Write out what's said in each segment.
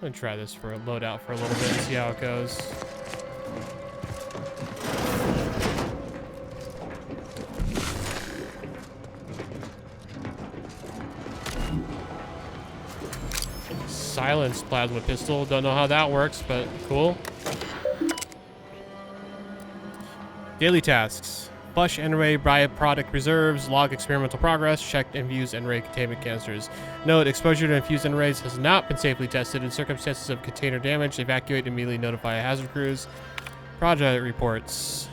gonna try this for a loadout for a little bit and see how it goes. Silenced plasma pistol. Don't know how that works, but cool. Daily tasks. Flush N-ray byproduct reserves, log experimental progress, check infused N-ray containment canisters. Note, exposure to infused N-rays has not been safely tested. In circumstances of container damage, evacuate and immediately notify hazard crews. Project reports.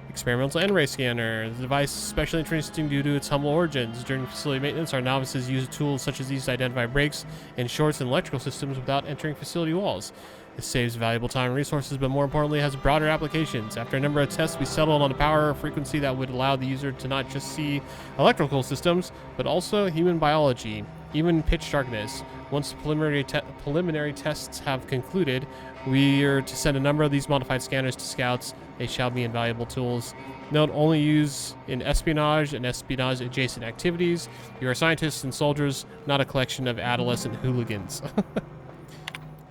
Experimental N-ray scanner. The device is especially interesting due to its humble origins. During facility maintenance, our novices use tools such as these to identify breaks and shorts in electrical systems without entering facility walls. This saves valuable time and resources, but more importantly, has broader applications. After a number of tests, we settled on a power frequency that would allow the user to not just see electrical systems, but also human biology, even pitch darkness. Once preliminary tests have concluded, we are to send a number of these modified scanners to scouts. They shall be invaluable tools. Note, only use in espionage and espionage-adjacent activities. You are scientists and soldiers, not a collection of adolescent hooligans.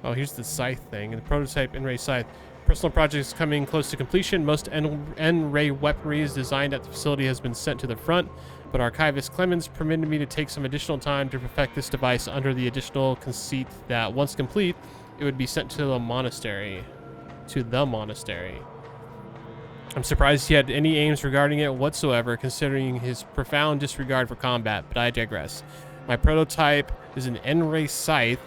Oh, here's the scythe thing. The prototype N-ray scythe. Personal projects coming close to completion. Most N-ray weaponry is designed at the facility has been sent to the front, but archivist Clemens permitted me to take some additional time to perfect this device under the additional conceit that once complete, it would be sent to the monastery. I'm surprised he had any aims regarding it whatsoever, considering his profound disregard for combat, but I digress. My prototype is an N-ray scythe.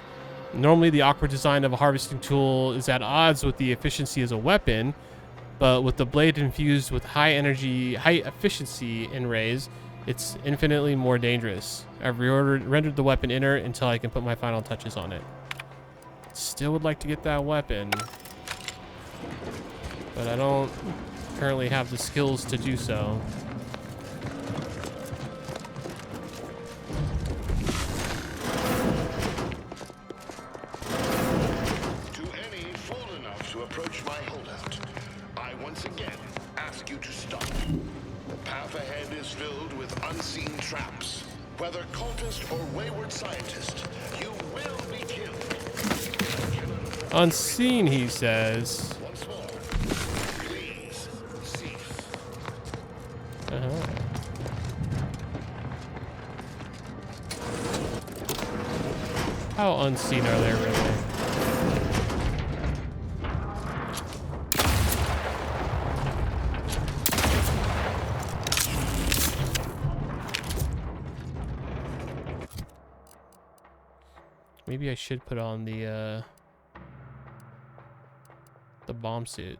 Normally, the awkward design of a harvesting tool is at odds with the efficiency as a weapon, but with the blade infused with high efficiency N-rays, it's infinitely more dangerous. I've rendered the weapon inert until I can put my final touches on it. Still would like to get that weapon, but I don't currently have the skills to do so. Approach my holdout. I once again ask you to stop. The path ahead is filled with unseen traps. Whether cultist or wayward scientist, you will be killed. Unseen, he says. Once more, please cease. How unseen are they really? Maybe I should put on the bomb suit.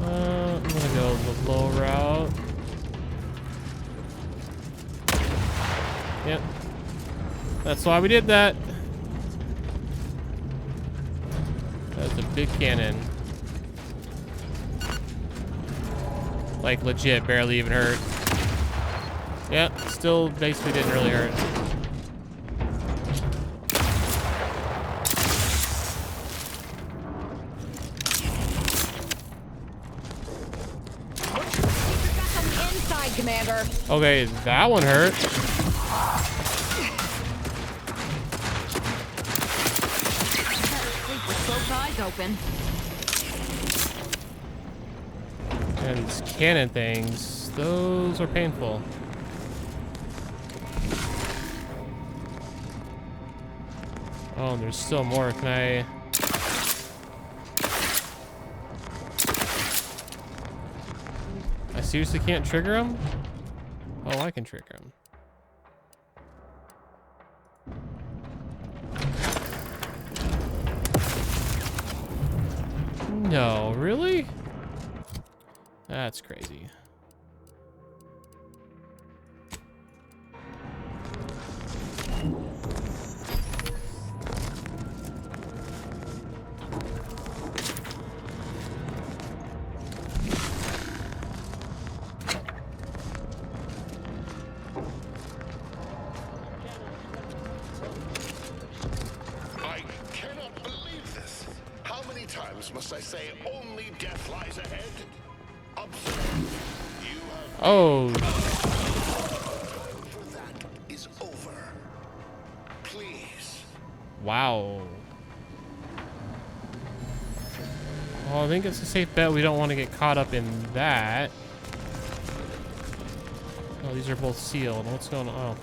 I'm gonna go the low route. Yep. That's why we did that. That's a big cannon. Like legit, barely even hurt. Yep, still basically didn't really hurt. Back on the inside, Commander. Okay, that one hurt. Sleep with both eyes open. And these cannon things, those are painful. Oh, and there's still more. Can I seriously can't trigger them? Oh, I can trigger them. No, really? That's crazy. I cannot believe this. How many times must I say only death lies ahead? A Oh. For that is over. Please. Wow. Well, I think it's a safe bet we don't want to get caught up in that. Oh, these are both sealed. What's going on? Oh.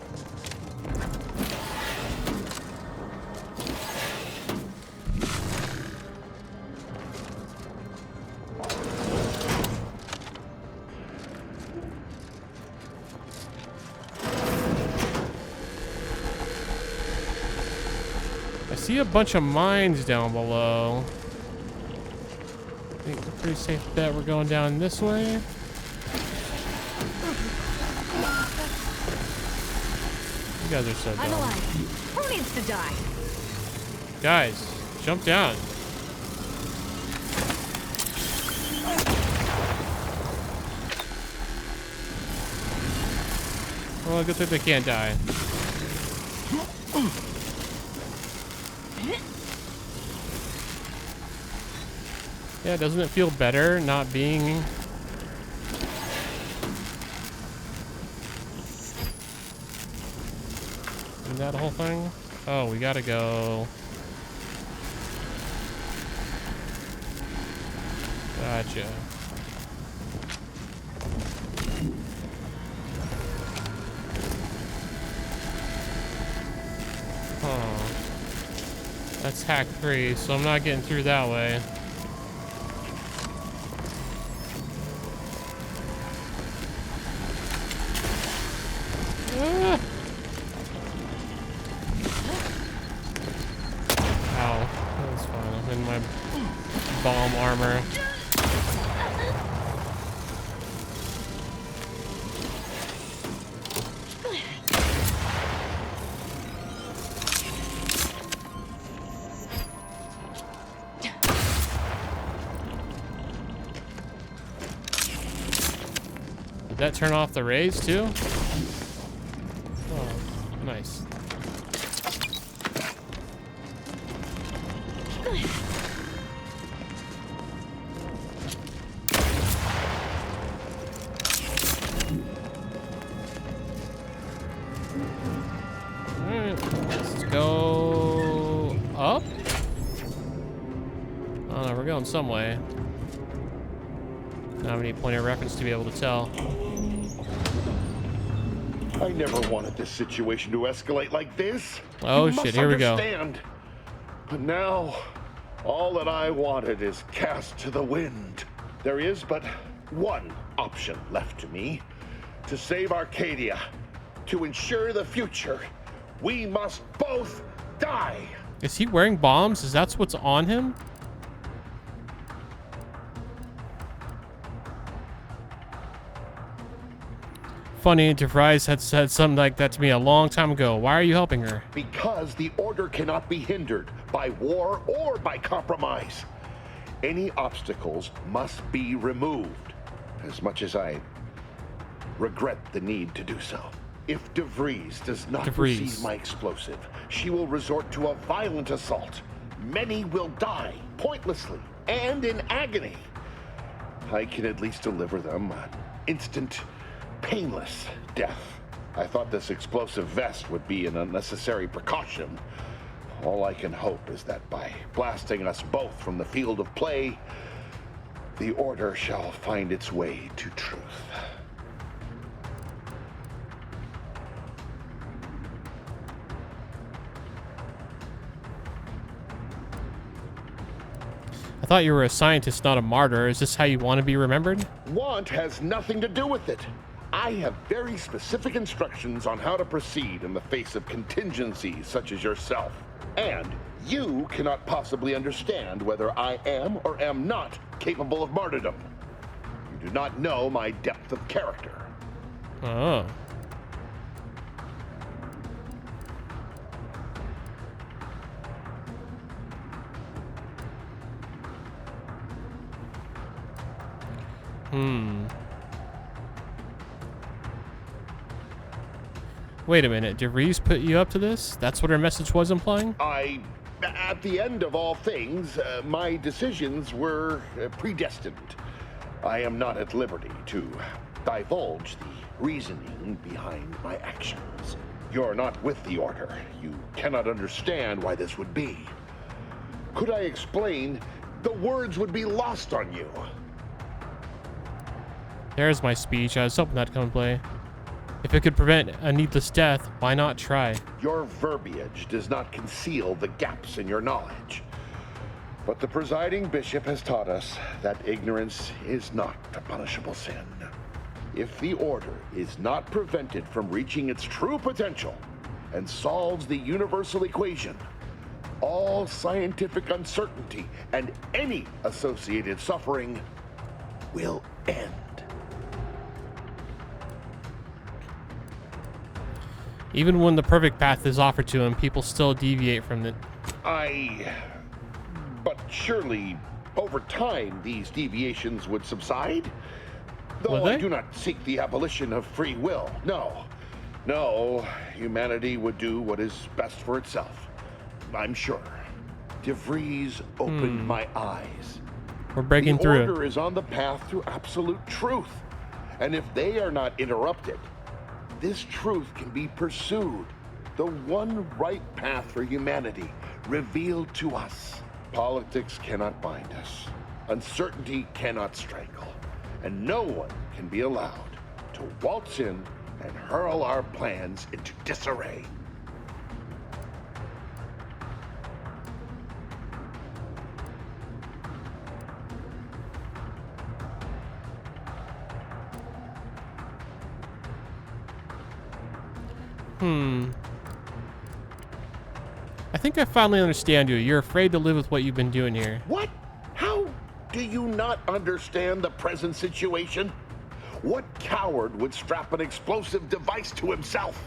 I see a bunch of mines down below. I think it's a pretty safe bet we're going down this way. You guys are so dumb. I'm alive. Who needs to die? Guys, jump down. Well, good thing they can't die. Yeah, doesn't it feel better not being... in that whole thing? Oh, we gotta go... Gotcha. Huh. That's hack 3, so I'm not getting through that way. Ah. Ow. That's fine. I'm in my bomb armor. Did that turn off the rays too? Oh, nice. Alright, let's go up. Oh no, we're going some way. Don't have any point of reference to be able to tell. I never wanted this situation to escalate like this. Oh You shit, must here we go. understand. But now, all that I wanted is cast to the wind. There is but one option left to me. To save Arcadia, to ensure the future, we must both die. Is he wearing bombs? Is that what's on him? Funny, DeVries had said something like that to me a long time ago. Why are you helping her? Because the order cannot be hindered by war or by compromise. Any obstacles must be removed, as much as I regret the need to do so. If DeVries does not receive my explosive, she will resort to a violent assault. Many will die pointlessly and in agony. I can at least deliver them an instant, painless death. I thought this explosive vest would be an unnecessary precaution. All I can hope is that by blasting us both from the field of play, the order shall find its way to truth. I thought you were a scientist, not a martyr. Is this how you want to be remembered? Want has nothing to do with it. I have very specific instructions on how to proceed in the face of contingencies such as yourself. And you cannot possibly understand whether I am or am not capable of martyrdom. You do not know my depth of character. Oh. Wait a minute, did Reeves put you up to this? That's what her message was implying? At the end of all things, my decisions were predestined. I am not at liberty to divulge the reasoning behind my actions. You're not with the Order. You cannot understand why this would be. Could I explain, the words would be lost on you. There's my speech. I was hoping that'd come and play. If it could prevent a needless death, why not try? Your verbiage does not conceal the gaps in your knowledge. But the presiding bishop has taught us that ignorance is not a punishable sin. If the Order is not prevented from reaching its true potential and solves the universal equation, all scientific uncertainty and any associated suffering will end. Even when the perfect path is offered to him, people still deviate from it. But surely, over time, these deviations would subside? Though I do not seek the abolition of free will. No, humanity would do what is best for itself. I'm sure. DeVries opened my eyes. We're breaking through. The Order is on the path to absolute truth. And if they are not interrupted, this truth can be pursued. The one right path for humanity revealed to us. Politics cannot bind us. Uncertainty cannot strangle. And no one can be allowed to waltz in and hurl our plans into disarray. I think I finally understand you. You're afraid to live with what you've been doing here. What? How do you not understand the present situation? What coward would strap an explosive device to himself?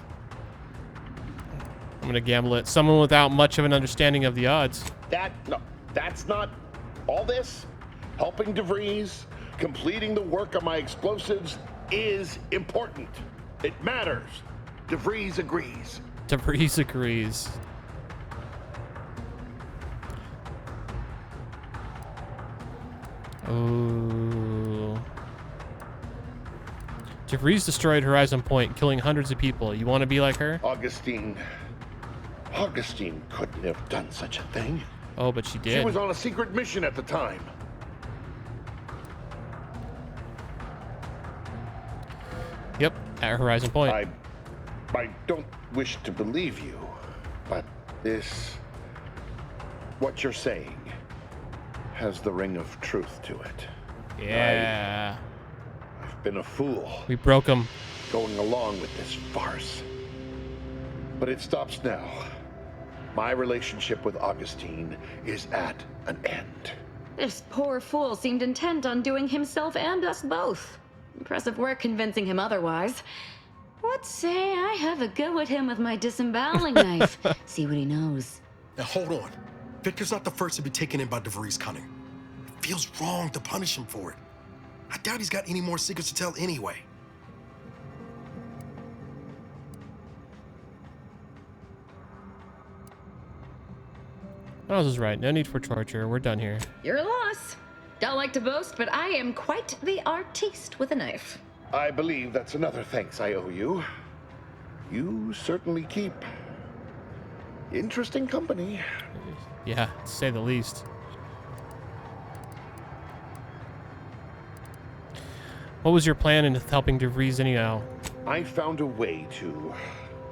I'm gonna gamble it. Someone without much of an understanding of the odds. That's not all this. Helping DeVries, completing the work of my explosives is important. It matters. DeVries agrees. DeVries agrees. Oh. DeVries destroyed Horizon Point, killing hundreds of people. You want to be like her? Augustine couldn't have done such a thing. Oh, but she did. She was on a secret mission at the time. Yep, at Horizon Point. I don't wish to believe you, but what you're saying has the ring of truth to it. Yeah. I've been a fool. We broke him. Going along with this farce. But it stops now. My relationship with Augustine is at an end. This poor fool seemed intent on doing himself and us both. Impressive work convincing him otherwise. What say I have a go at him with my disemboweling knife? See what he knows. Now hold on. Victor's not the first to be taken in by DeVries' cunning. It feels wrong to punish him for it. I doubt he's got any more secrets to tell anyway. Miles is right. No need for torture. We're done here. You're a loss. Don't like to boast, but I am quite the artiste with a knife. I believe that's another thanks I owe you. You certainly keep interesting company. Yeah, to say the least. What was your plan in helping DeVries anyhow? I found a way to,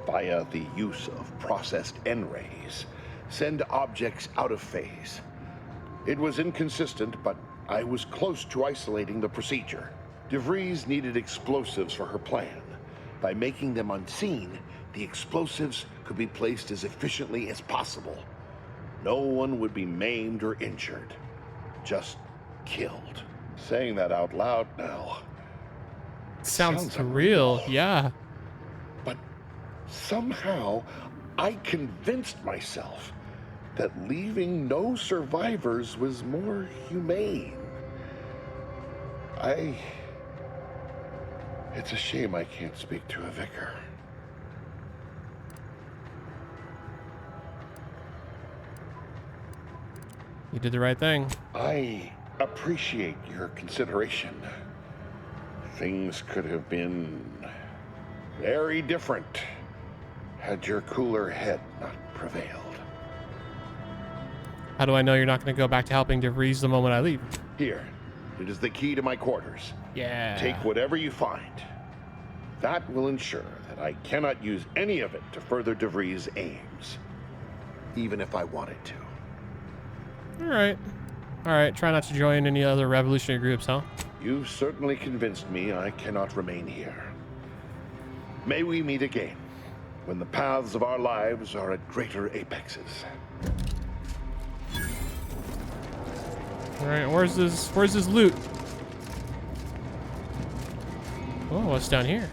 via the use of processed N-rays, send objects out of phase. It was inconsistent, but I was close to isolating the procedure. DeVries needed explosives for her plan. By making them unseen, the explosives could be placed as efficiently as possible. No one would be maimed or injured, just killed. Saying that out loud now. Sounds real, yeah. But somehow, I convinced myself that leaving no survivors was more humane. It's a shame I can't speak to a vicar. You did the right thing. I appreciate your consideration. Things could have been very different had your cooler head not prevailed. How do I know you're not going to go back to helping DeVries the moment I leave? Here, it is the key to my quarters. Yeah. Take whatever you find. That will ensure that I cannot use any of it to further DeVries' aims, even if I wanted to. All right. All right. Try not to join any other revolutionary groups, huh? You've certainly convinced me I cannot remain here. May we meet again, when the paths of our lives are at greater apexes. All right. Where's this loot? Oh, what's down here?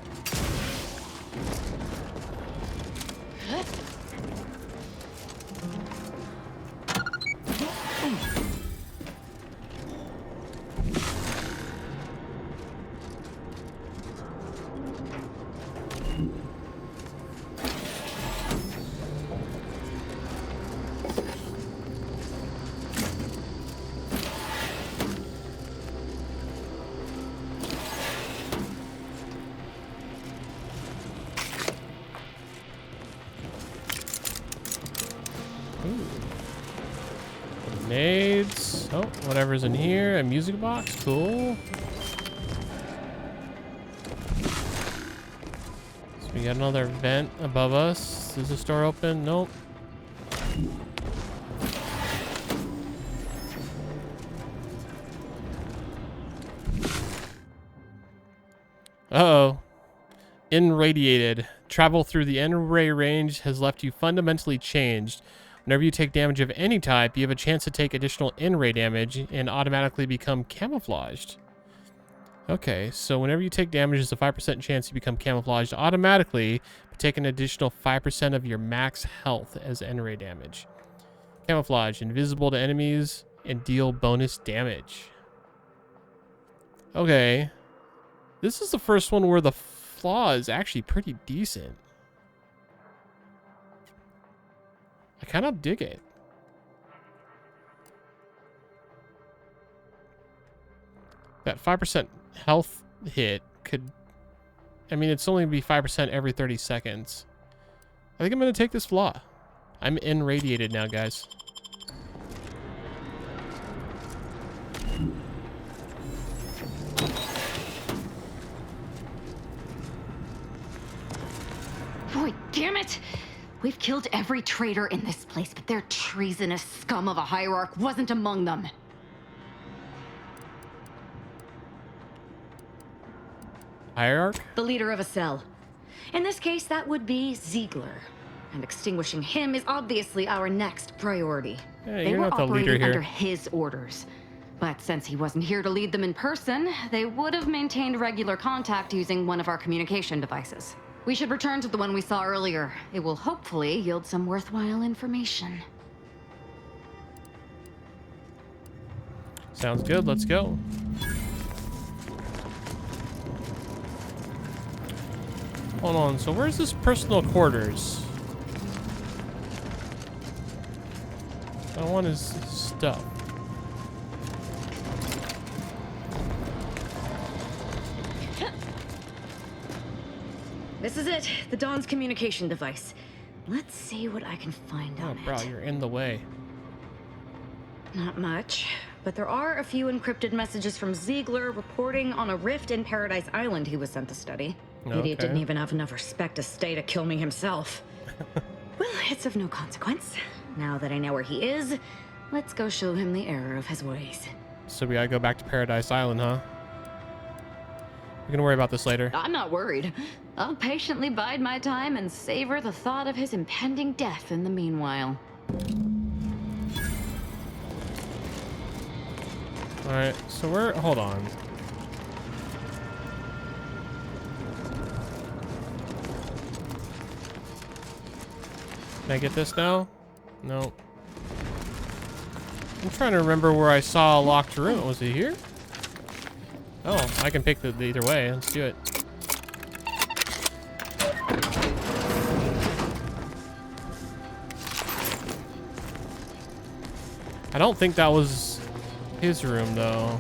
Grenades. Oh, whatever's in here. A music box. Cool. So we got another vent above us. Is this door open? Nope. Uh-oh. Irradiated. Travel through the N-ray range has left you fundamentally changed. Whenever you take damage of any type, you have a chance to take additional N-ray damage and automatically become camouflaged. Okay, so whenever you take damage, there's a 5% chance you become camouflaged automatically, but take an additional 5% of your max health as N-ray damage. Camouflage, invisible to enemies, and deal bonus damage. Okay. This is the first one where the flaw is actually pretty decent. I kind of dig it. That 5% health hit could... I mean, it's only be 5% every 30 seconds. I think I'm going to take this flaw. I'm irradiated now, guys. Boy, damn it! We've killed every traitor in this place, but their treasonous scum of a hierarch wasn't among them. Hierarch? The leader of a cell. In this case, that would be Ziegler. And extinguishing him is obviously our next priority. Hey, They you're were not the leader operating here. under his orders. But since he wasn't here to lead them in person, they would have maintained regular contact using one of our communication devices. We should return to the one we saw earlier. It will hopefully yield some worthwhile information. Sounds good. Let's go. Hold on. So where's this personal quarters? I want his stuff. This is it, the Dawn's communication device. Let's see what I can find Oh, on bro, it. you're in the way. Not much, but there are a few encrypted messages from Ziegler reporting on a rift in Paradise Island he was sent to study. Okay. Idiot didn't even have enough respect to stay to kill me himself. Well, it's of no consequence. Now that I know where he is, let's go show him the error of his ways. So we gotta go back to Paradise Island, huh? We're gonna worry about this later. I'm not worried. I'll patiently bide my time and savor the thought of his impending death in the meanwhile. Alright, so we're... Hold on. Can I get this now? No. I'm trying to remember where I saw a locked room. Was it here? Oh, I can pick the either way. Let's do it. I don't think that was his room, though.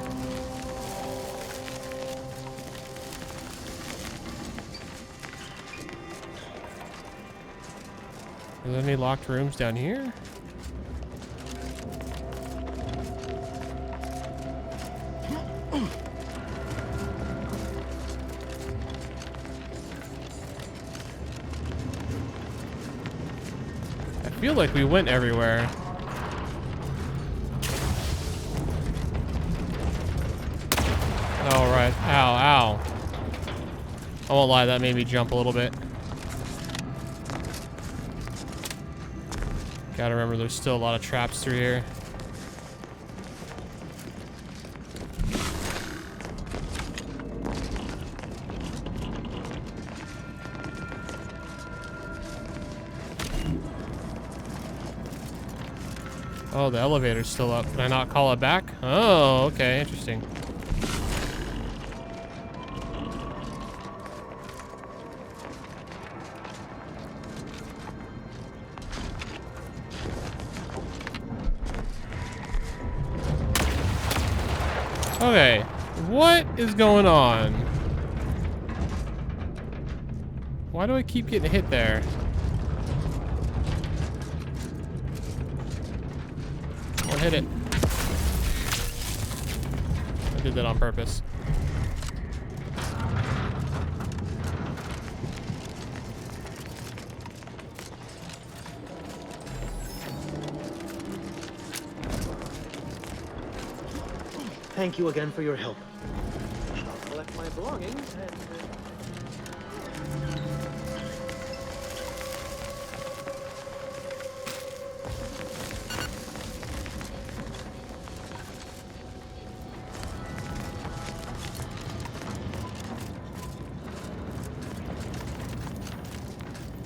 Are there any locked rooms down here? I feel like we went everywhere. Oh, right. Ow, ow. I won't lie, that made me jump a little bit. Gotta remember there's still a lot of traps through here. Oh, the elevator's still up. Can I not call it back? Oh, okay, interesting. Okay, what is going on? Why do I keep getting hit there? Don't hit it. I did that on purpose. Thank you again for your help. I'll collect my belongings and...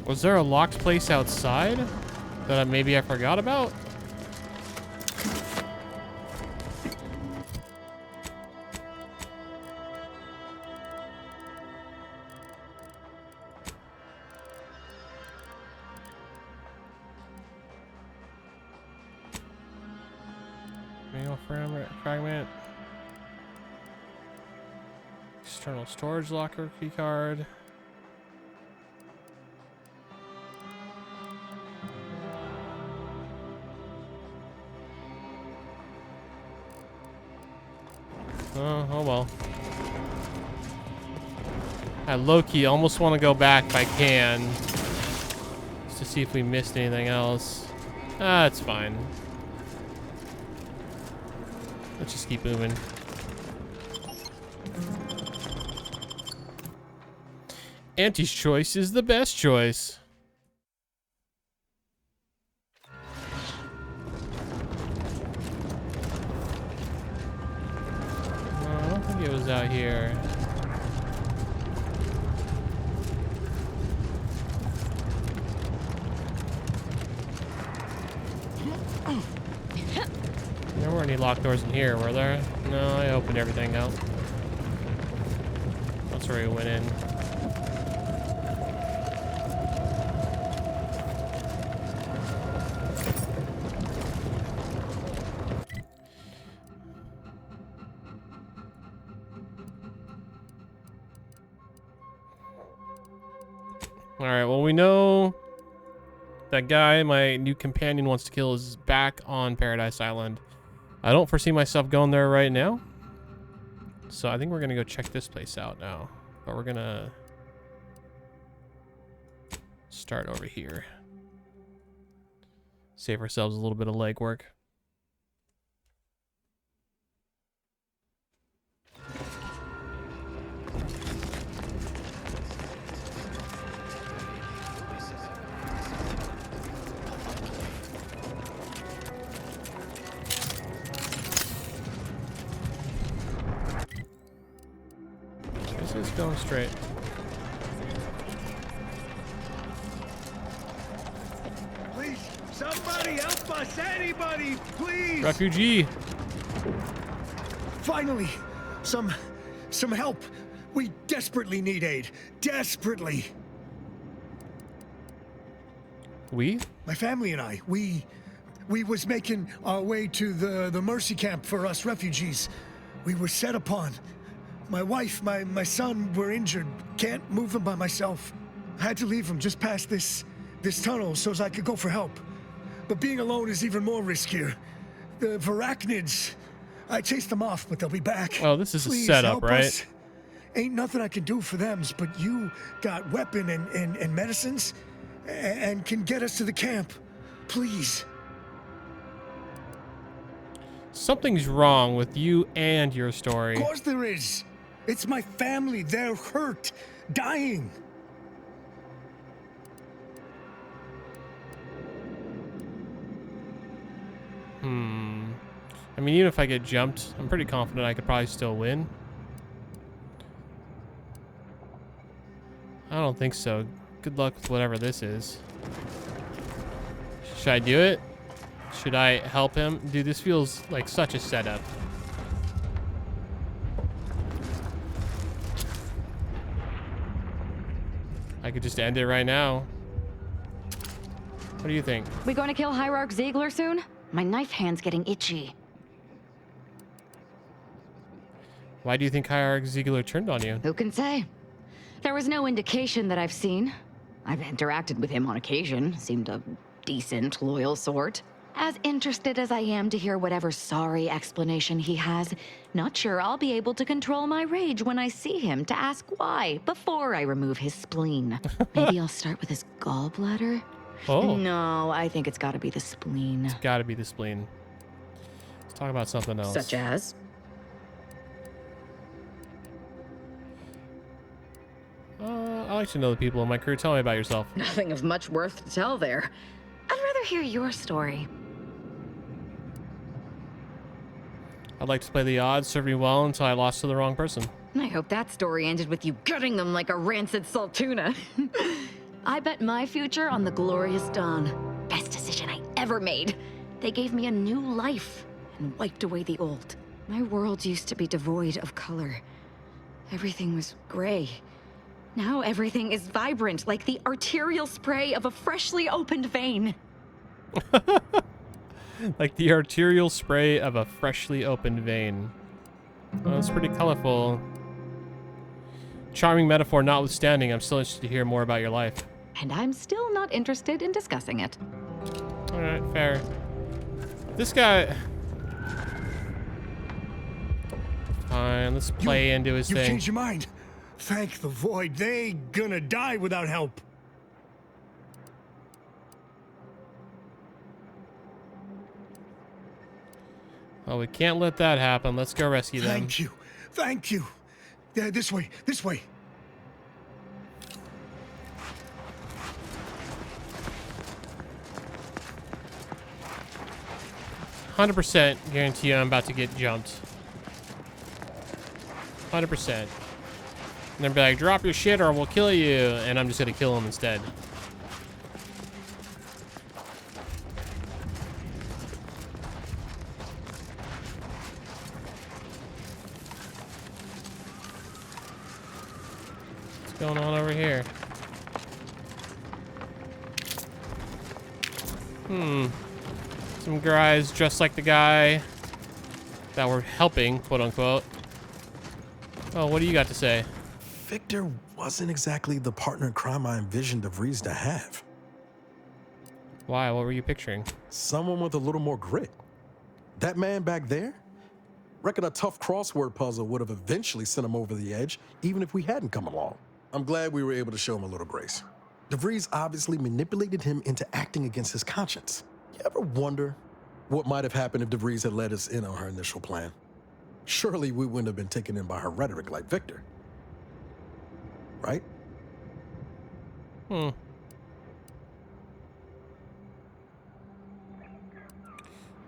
Was there a locked place outside that maybe I forgot about? Fragment. External storage locker key card. Oh well. I low-key almost want to go back if I can. Just to see if we missed anything else. Ah, it's fine. Let's just keep moving. Auntie's choice is the best choice. No, I don't think it was out here. There weren't any locked doors in here, were there? No, I opened everything up. That's where we went in. Alright, well, we know that guy my new companion wants to kill is back on Paradise Island. I don't foresee myself going there right now. So I think we're going to go check this place out now. But we're going to start over here. Save ourselves a little bit of legwork. This is going straight. Please, somebody help us! Anybody, please! Refugee. Finally, some help. We desperately need aid. Desperately. We? My family and I, we was making our way to the mercy camp for us refugees. We were set upon. My wife, my son were injured. Can't move them by myself. I had to leave them just past this this tunnel so I could go for help. But being alone is even more riskier. The Varachnids, I chased them off, but they'll be back. Oh, this is a Please setup, help right? us. Ain't nothing I can do for them, but you got weapon and medicines and can get us to the camp. Please. Something's wrong with you and your story. Of course there is. It's my family. They're hurt, dying. I mean, even if I get jumped, I'm pretty confident I could probably still win. I don't think so. Good luck with whatever this is. Should I do it? Should I help him? Dude, this feels like such a setup. I could just end it right now. What do you think? We going to kill Hierarch Ziegler soon? My knife hand's getting itchy. Why do you think Hierarch Ziegler turned on you? Who can say? There was no indication that I've seen. I've interacted with him on occasion. Seemed a decent, loyal sort. As interested as I am to hear whatever sorry explanation he has, not sure I'll be able to control my rage when I see him to ask why before I remove his spleen. Maybe I'll start with his gallbladder? Oh. No, I think it's gotta be the spleen. Gotta be the spleen. Let's talk about something else. Such as? I like to know the people in my crew. Tell me about yourself. Nothing of much worth to tell there. I'd rather hear your story. I'd like to play the odds, serve me well until I lost to the wrong person. I hope that story ended with you gutting them like a rancid saltuna. I bet my future on the Glorious Dawn. Best decision I ever made. They gave me a new life and wiped away the old. My world used to be devoid of color. Everything was gray. Now everything is vibrant, like the arterial spray of a freshly opened vein. Like the arterial spray of a freshly opened vein. Well, that's pretty colorful. Charming metaphor notwithstanding, I'm still interested to hear more about your life. And I'm still not interested in discussing it. Alright, fair. This guy... Fine, let's play into his You've thing. changed your mind. Thank the Void. They gonna die without help. Oh, we can't let that happen. Let's go rescue them. Thank you. Thank you. Yeah, this way. This way. %, guarantee you I'm about to get jumped. 100%. And they'll be like, drop your shit or we'll kill you. And I'm just gonna kill him instead. What's going on over here? Some guys dressed like the guy that we're helping, quote unquote. Oh, what do you got to say? Victor wasn't exactly the partner in crime I envisioned DeVries to have. Why? What were you picturing? Someone with a little more grit. That man back there? Reckon a tough crossword puzzle would have eventually sent him over the edge, even if we hadn't come along. I'm glad we were able to show him a little grace. DeVries obviously manipulated him into acting against his conscience. You ever wonder what might have happened if DeVries had let us in on her initial plan? Surely we wouldn't have been taken in by her rhetoric like Victor. Right?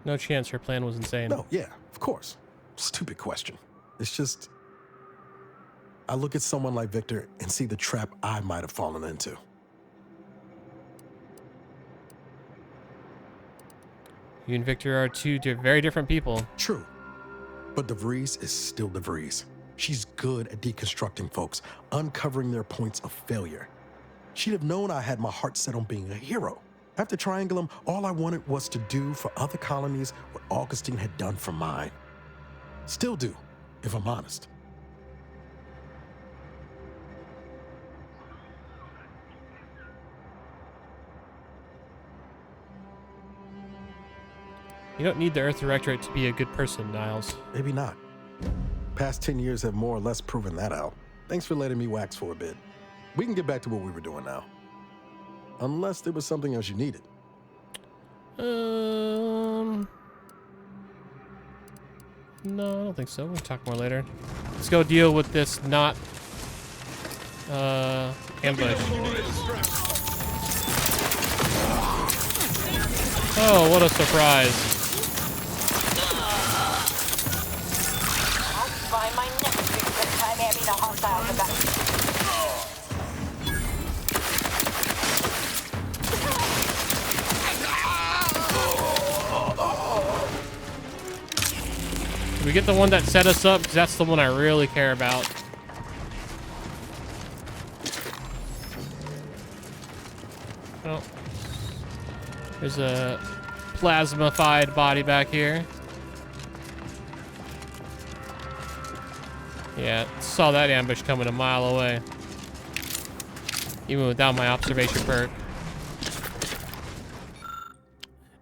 No chance her plan was insane. No, yeah, of course. Stupid question. It's just, I look at someone like Victor and see the trap I might have fallen into. You and Victor are two very different people. True. But DeVries is still DeVries. She's good at deconstructing folks, uncovering their points of failure. She'd have known I had my heart set on being a hero. After Triangulum, all I wanted was to do for other colonies what Augustine had done for mine. Still do, if I'm honest. You don't need the Earth Directorate to be a good person, Niles. Maybe not. Past 10 years have more or less proven that out. Thanks for letting me wax for a bit. We can get back to what we were doing now. Unless there was something else you needed. No, I don't think so. We'll talk more later. Let's go deal with this ambush. Oh, what a surprise. I'll find my next secret time having a hostile combat. Did we get the one that set us up? Because that's the one I really care about. Oh. There's a plasmified body back here. Yeah, saw that ambush coming a mile away. Even without my observation perk.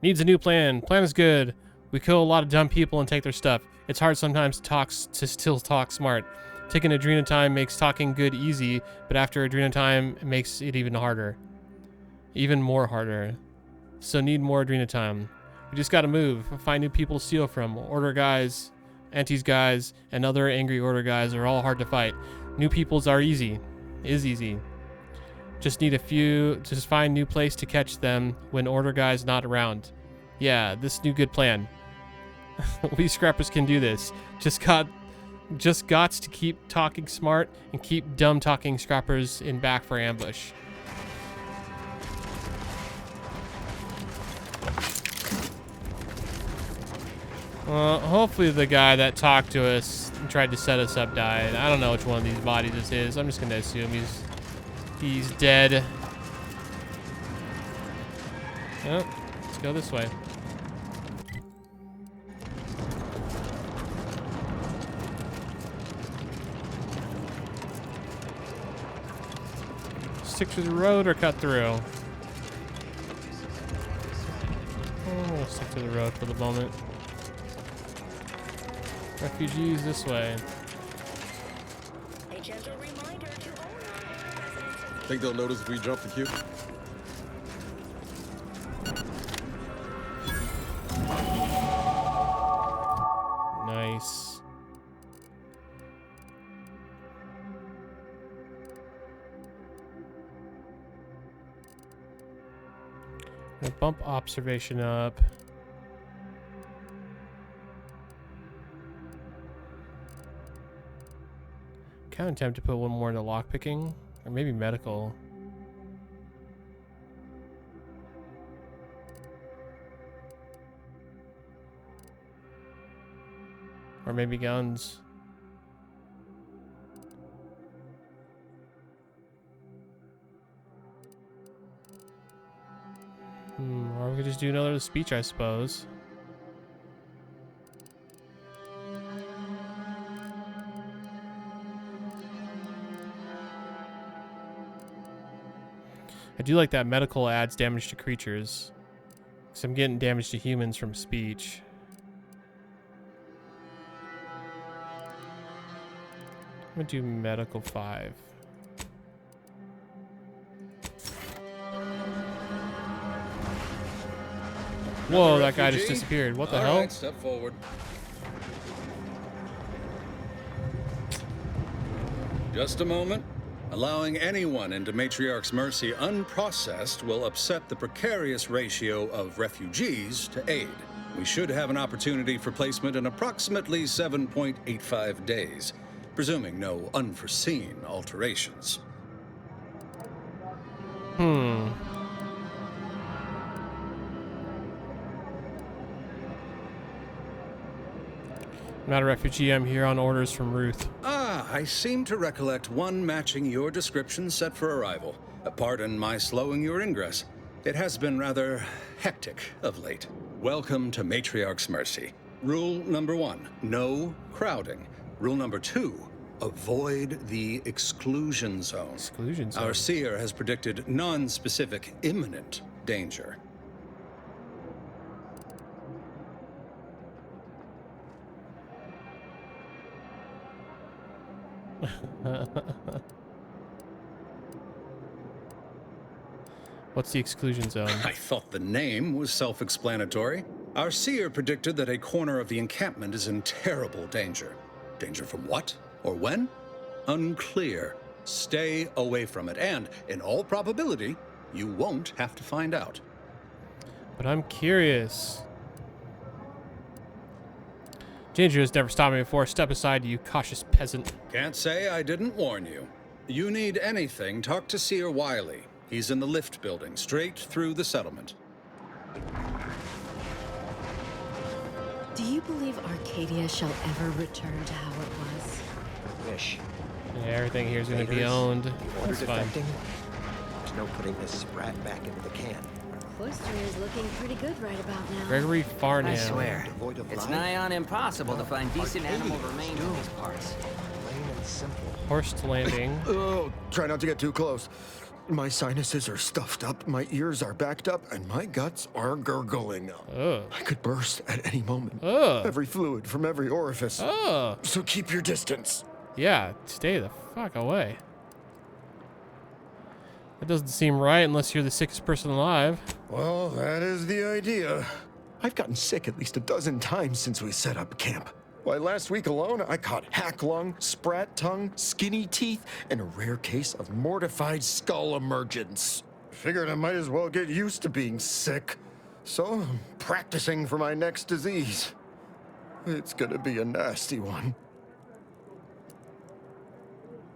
Needs a new plan. Plan is good. We kill a lot of dumb people and take their stuff. It's hard sometimes to still talk smart. Taking Adrena time makes talking good easy, but after Adrena time, it makes it even harder. Even more harder. So need more Adrena time. We just gotta move. Find new people to steal from. Order guys, Anti's guys, and other angry Order guys are all hard to fight. New peoples are easy. Is easy. Just find new place to catch them when Order guys not around. Yeah, this new good plan. We scrappers can do this. Just gots to keep talking smart and keep dumb talking scrappers in back for ambush. Well, hopefully the guy that talked to us and tried to set us up died. I don't know which one of these bodies this is. I'm just gonna assume he's dead. Oh, let's go this way. Stick to the road or cut through? Oh, we'll stick to the road for the moment. Refugees this way. A gentle reminder to all. Think they'll notice if we jump the queue? Nice. Gonna bump observation up. Kind of tempted to put one more into lockpicking, or maybe medical. Or maybe guns. Or we could just do another speech, I suppose. I do like that medical adds damage to creatures. So I'm getting damage to humans from speech. I'm gonna do medical 5. Whoa, that guy just disappeared. What the hell? All right, step forward. Just a moment. Allowing anyone into Matriarch's mercy unprocessed will upset the precarious ratio of refugees to aid. We should have an opportunity for placement in approximately 7.85 days, presuming no unforeseen alterations. I'm not a refugee, I'm here on orders from Ruth. Ah, I seem to recollect one matching your description set for arrival. Pardon my slowing your ingress. It has been rather hectic of late. Welcome to Matriarch's Mercy. Rule number 1, no crowding. Rule number 2, avoid the exclusion zone. Exclusion zone. Our seer has predicted non-specific imminent danger. What's the exclusion zone? I thought the name was self-explanatory. Our seer predicted that a corner of the encampment is in terrible danger. Danger from what? Or when? Unclear. Stay away from it, and, in all probability, you won't have to find out. But I'm curious. Danger has never stopped me before. Step aside, you cautious peasant. Can't say I didn't warn you. You need anything, talk to Seer Wiley. He's in the lift building, straight through the settlement. Do you believe Arcadia shall ever return to how it was? Wish. Yeah, everything here is going to be owned. The order That's fine. defecting. There's no putting this sprat back into the can. Cloister is looking pretty good right about now. Gregory Farnham. I swear, Devoid of it's life. nigh on impossible to find decent Arcadia animal is remains in these parts. Plain and simple. Horsed landing. Oh, try not to get too close. My sinuses are stuffed up, my ears are backed up, and my guts are gurgling. Oh. I could burst at any moment. Oh. Every fluid from every orifice. Oh. So keep your distance. Yeah, stay the fuck away. That doesn't seem right unless you're the sickest person alive. Well, that is the idea. I've gotten sick at least a dozen times since we set up camp. Why, last week alone, I caught hack lung, sprat tongue, skinny teeth, and a rare case of mortified skull emergence. Figured I might as well get used to being sick. So I'm practicing for my next disease. It's gonna be a nasty one.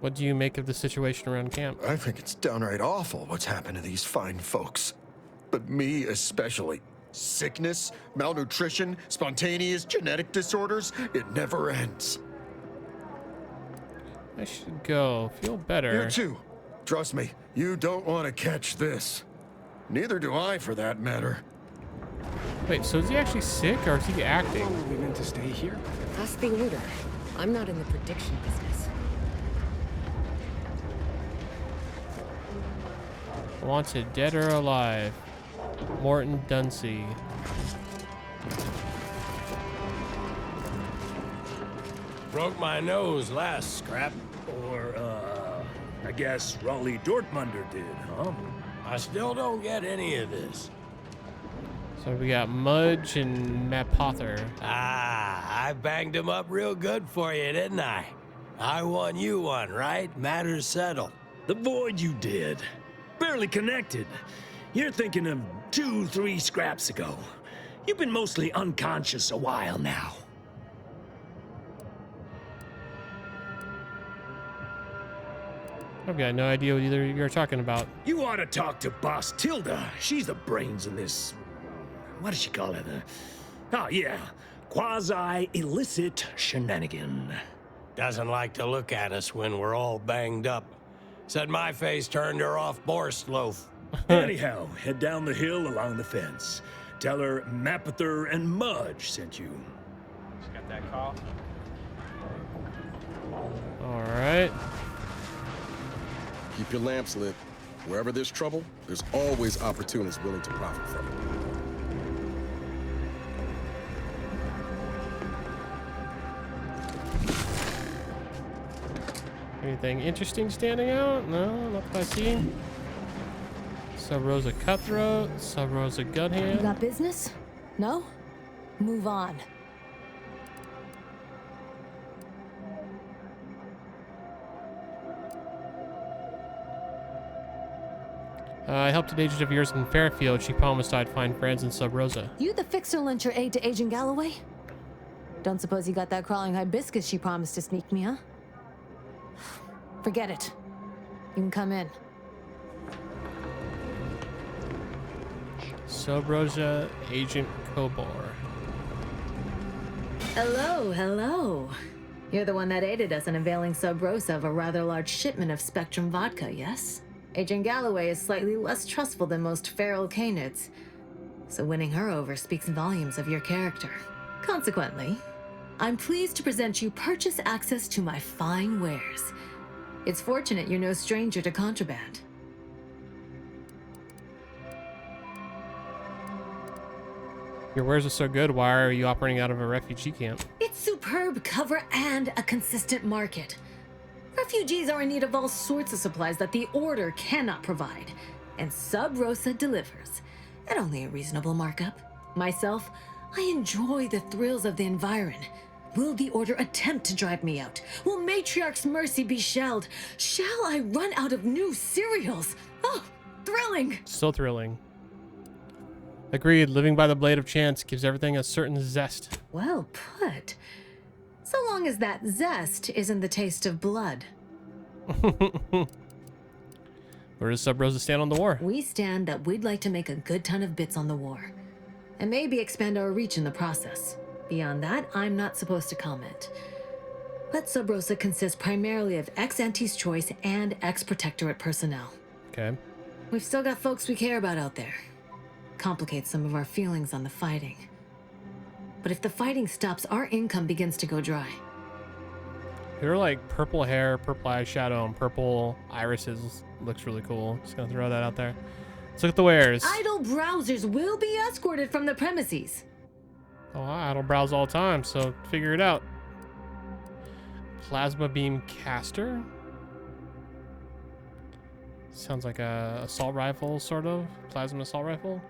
What do you make of the situation around camp? I think it's downright awful what's happened to these fine folks. But me especially. Sickness, malnutrition, spontaneous genetic disorders, it never ends. I should go. Feel better. You too. Trust me, you don't want to catch this. Neither do I, for that matter. Wait, so is he actually sick or is he acting? We meant to stay here? Ask the order. I'm not in the prediction business. Wanted, dead or alive. Morton Dunsey. Broke my nose last scrap. Or, I guess Raleigh Dortmunder did, huh? I still don't get any of this. So we got Mudge and Matt Pother. Ah, I banged him up real good for you, didn't I? I won you one, right? Matters settled. The void you did. Barely connected. You're thinking of 2-3 scraps ago. You've been mostly unconscious a while now. I've got no idea what either of you are talking about. You ought to talk to Boss Tilda. She's the brains in this... What does she call it? Oh, yeah. Quasi-illicit shenanigan. Doesn't like to look at us when we're all banged up. Said my face turned her off Borscht loaf. Anyhow, head down the hill along the fence. Tell her Mapother and Mudge sent you. Just got that call. All right. Keep your lamps lit. Wherever there's trouble, there's always opportunists willing to profit from it. Anything interesting standing out? No, not that I see. Sub Rosa Cutthroat, Sub Rosa You Gunhand. got business? No? Move on. I helped an agent of yours in Fairfield. She promised I'd find friends in Sub Rosa. You the fixer lent your aid to Agent Galloway? Don't suppose you got that crawling hibiscus she promised to sneak me, huh? Forget it. You can come in. Sub Rosa Agent Kobor. Hello, hello. You're the one that aided us in availing Sub Rosa of a rather large shipment of Spectrum vodka, yes? Agent Galloway is slightly less trustful than most feral canids, so winning her over speaks volumes of your character. Consequently, I'm pleased to present you purchase access to my fine wares. It's fortunate you're no stranger to contraband. Your wares are so good, why are you operating out of a refugee camp? It's superb cover and a consistent market. Refugees are in need of all sorts of supplies that the Order cannot provide, and Sub Rosa delivers, at only a reasonable markup. Myself, I enjoy the thrills of the environ. Will the Order attempt to drive me out? Will Matriarch's mercy be shelled? Shall I run out of new cereals? Oh, thrilling! So thrilling. Agreed. Living by the blade of chance gives everything a certain zest. Well put. So long as that zest isn't the taste of blood. Where does Sub Rosa stand on the war? We stand that we'd like to make a good ton of bits on the war. And maybe expand our reach in the process. Beyond that, I'm not supposed to comment. But Sub Rosa consists primarily of ex-Ante's Choice and ex-Protectorate personnel. Okay. We've still got folks we care about out there. Complicates some of our feelings on the fighting. But if the fighting stops, our income begins to go dry. Her like purple hair, purple eyeshadow, and purple irises looks really cool. Just gonna throw that out there. Let's look at the wares. Idle browsers will be escorted from the premises. Oh, I don't browse all the time, so figure it out. Plasma beam caster. Sounds like a assault rifle, sort of. Plasma assault rifle.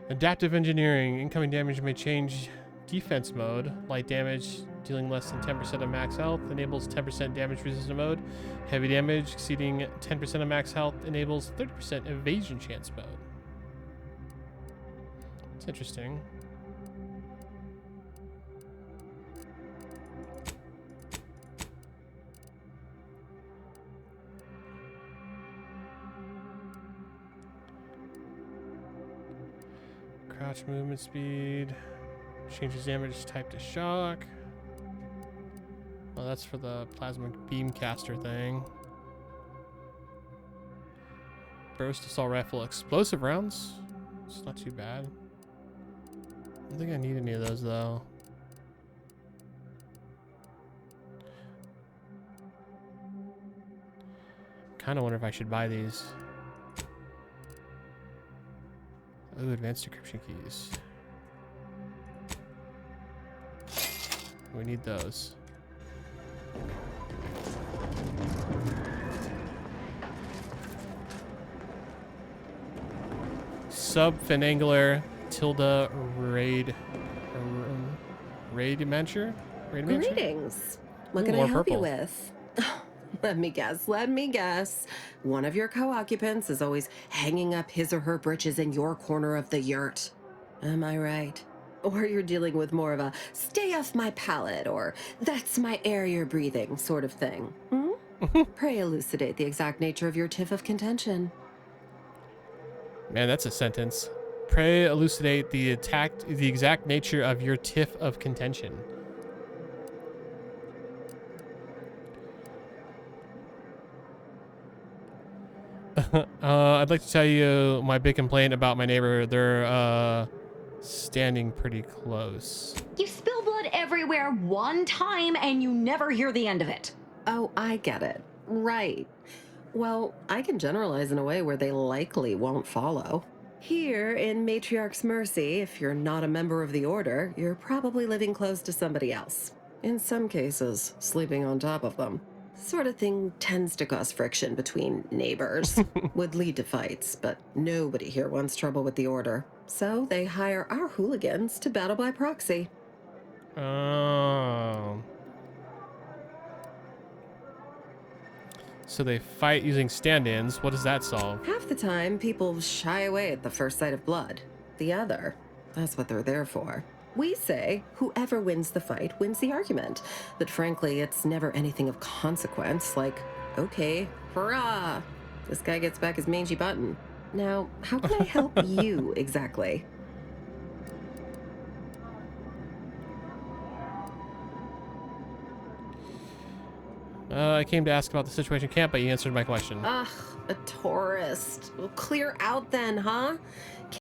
Adaptive engineering. Incoming damage may change defense mode. Light damage dealing less than 10% of max health enables 10% damage resistant mode. Heavy damage exceeding 10% of max health enables 30% evasion chance mode. It's interesting. Crouch movement speed. Changes damage type to shock. Oh, that's for the plasma beam caster thing. Burst assault rifle explosive rounds. It's not too bad. I don't think I need any of those though. Kind of wonder if I should buy these. Ooh, advanced decryption keys. We need those. Sub-Finangular Tilda Radimanture? Greetings. What can I help you with? Let me guess. One of your co-occupants is always hanging up his or her britches in your corner of the yurt. Am I right? Or you're dealing with more of a stay off my palate or that's my air you're breathing sort of thing. Pray elucidate the exact nature of your tiff of contention. Man, that's a sentence. Pray elucidate the exact nature of your tiff of contention. I'd like to tell you my big complaint about my neighbor. They're standing pretty close. You spill blood everywhere one time and you never hear the end of it. Oh, I get it. Right. Well, I can generalize in a way where they likely won't follow. Here in Matriarch's Mercy, if you're not a member of the Order, you're probably living close to somebody else. In some cases, sleeping on top of them. Sort of thing tends to cause friction between neighbors. Would lead to fights, but nobody here wants trouble with the Order. So they hire our hooligans to battle by proxy. Oh. So they fight using stand-ins. What does that solve? Half the time, people shy away at the first sight of blood. The other, that's what they're there for. We say whoever wins the fight wins the argument. But frankly, it's never anything of consequence, like, okay, hurrah! This guy gets back his mangy button. Now, how can I help you exactly? I came to ask about the situation camp, but you answered my question. Ugh, a tourist. Well, clear out then, huh?